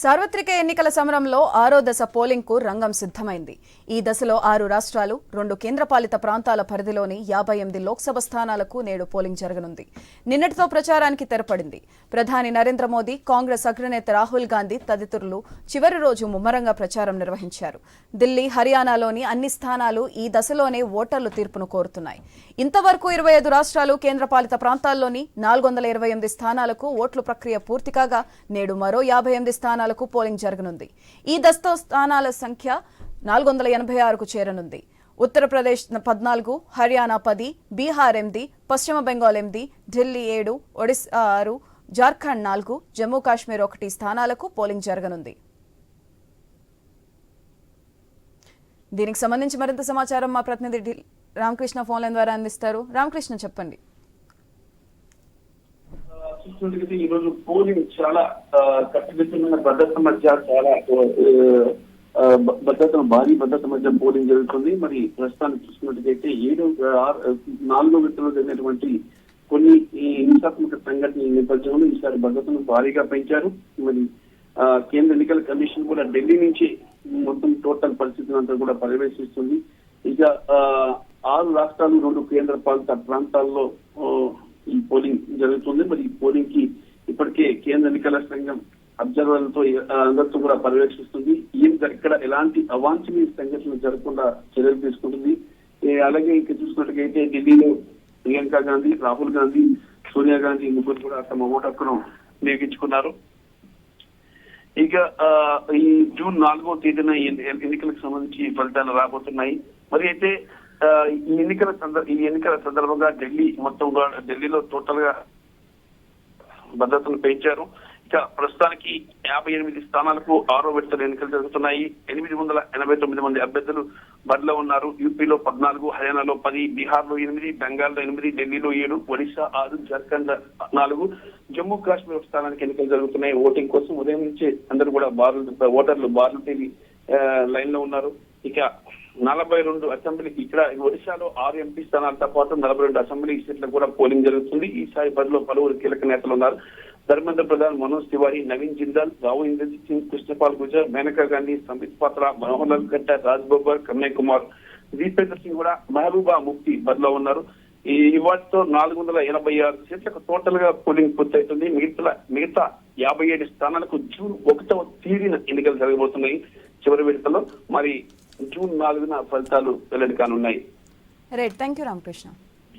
సార్వత్రిక ఎన్నికల సమరంలో 6వ దశ పోలింగ్కు రంగం సిద్ధమైంది. ఈ దశలో 6 రాష్ట్రాలు, 2 కేంద్రపాలిత ప్రాంతాల పరిధిలోని 58 లోక్సభ స్థానాలకు నేడు పోలింగ్ జరగనుంది. నిన్నటితో ప్రచారానికి తెరపడింది. ప్రధాని నరేంద్ర మోదీ, కాంగ్రెస్ అగ్రనేత రాహుల్ గాంధీ తదితరులు చివరి రోజు ముమ్మరంగా ప్రచారం నిర్వహించారు. ఢిల్లీ, హర్యానాలోని అన్ని స్థానాలు ఈ దశలోనే ఓటర్లు తీర్పును కోరుతున్నాయి. ఇంతవరకు 25 రాష్ట్రాలు, కేంద్రపాలిత ప్రాంతాల్లోని 428 స్థానాలకు ఓట్ల ప్రక్రియ పూర్తి కాగా నేడు మరో 58 స్థానాలకు పోలింగ్ జరగనుంది. ఈ దశతో స్థానాల సంఖ్య 486కు చేరనుంది. ఉత్తరప్రదేశ్ 14, హర్యానా 10, బీహార్ 8, పశ్చిమ బెంగాల్ 8, ఢిల్లీ 7, ఒడిశా 6, జార్ఖండ్ 4, జమ్మూ కాశ్మీర్ 1 స్థానాలకు పోలింగ్ జరగనుంది. దీనికి సంబంధించి మరింత సమాచారం మా ప్రతినిధి రామకృష్ణ ఫోన్ లైన్ ద్వారా అందిస్తారు. రామకృష్ణ, చెప్పండి. చూసినట్లయితే ఈ రోజు పోలింగ్ చాలా కట్టుదిట్టమైన భద్రత మధ్య చాలా భారీ భద్రత మధ్య పోలింగ్ జరుగుతుంది. మరి ప్రస్తుతానికి చూసుకున్నట్లయితే 4 విడతల్లో జరిగినటువంటి కొన్ని హింసాత్మక సంఘటనల నేపథ్యంలో ఈసారి భద్రతను భారీగా పెంచారు. మరి కేంద్ర ఎన్నికల కమిషన్ కూడా ఢిల్లీ నుంచి మొత్తం టోటల్ పరిస్థితిని అంతా కూడా పర్యవేక్షిస్తుంది. ఇక 6 రాష్ట్రాలు, 2 కేంద్ర పాలిత ప్రాంతాల్లో ఈ పోలింగ్ జరుగుతుంది. మరి ఈ పోలింగ్ కి ఇప్పటికే కేంద్ర ఎన్నికల సంఘం అబ్జర్వర్లతో అందరితో కూడా పర్యవేక్షిస్తుంది. ఇక్కడ ఎలాంటి అవాంఛనీయ సంఘటనలు జరగకుండా చర్యలు తీసుకుంటుంది. అలాగే ఇంకా చూసినట్టుగైతే ఢిల్లీలో ప్రియాంక గాంధీ, రాహుల్ గాంధీ, సోనియా గాంధీ ముగ్గురు కూడా తమ ఓటు హక్కును వినియోగించుకున్నారు. ఇక ఈ జూన్ 4వ తేదీన ఎన్నికలకు సంబంధించి ఫలితాలు రాబోతున్నాయి. మరి అయితే ఈ ఎన్నికల సందర్భంగా ఢిల్లీలో టోటల్ గా భద్రతను పెంచారు. ఇక ప్రస్తుతానికి 58 స్థానాలకు 6వ విడతల ఎన్నికలు జరుగుతున్నాయి. 889 మంది అభ్యర్థులు బరిలో ఉన్నారు. యూపీలో 14, హర్యానాలో 10, బీహార్లో 8, బెంగాల్లో 8, ఢిల్లీలో 7, ఒడిశా 6, జార్ఖండ్ 4, జమ్మూ కాశ్మీర్ స్థానానికి ఎన్నికలు జరుగుతున్నాయి. ఓటింగ్ కోసం ఉదయం నుంచి అందరూ కూడా ఓటర్లు బార్లు తేలి లైన్ లో ఉన్నారు. ఇక 42 అసెంబ్లీ, ఇక్కడ ఒడిశాలో 6 ఎంపీ స్థానాలతో పాటు 42 అసెంబ్లీ సీట్లకు కూడా పోలింగ్ జరుగుతుంది. ఈసారి బరిలో పలువురు కీలక నేతలు ఉన్నారు. ధర్మేంద్ర ప్రధాన్, మనోజ్ తివారీ, నవీన్ జిందాల్, రావు ఇంద్రజిత్ సింగ్, కృష్ణపాల్ గుర్జర్, మేనకా గాంధీ, సంబిత్ పాత్ర, మనోహర్ లాల్ ఖట్టర్, రాజ్ బబ్బర్, కన్నయ్ కుమార్, దీపేందర్ సింగ్ కూడా, మెహబూబా ముఫ్తీ బరిలో ఉన్నారు. ఈ వాటితో 486 సీట్లకు టోటల్ గా పోలింగ్ పూర్తవుతుంది. మిగతా 57 స్థానాలకు జూన్ 1వ తేదీన ఎన్నికలు జరగబోతున్నాయి. చివరి విడతలో మరి జూన్ 4న ఫలితాలు వెల్లడి కానున్నాయి. Right, thank you Ramakrishna.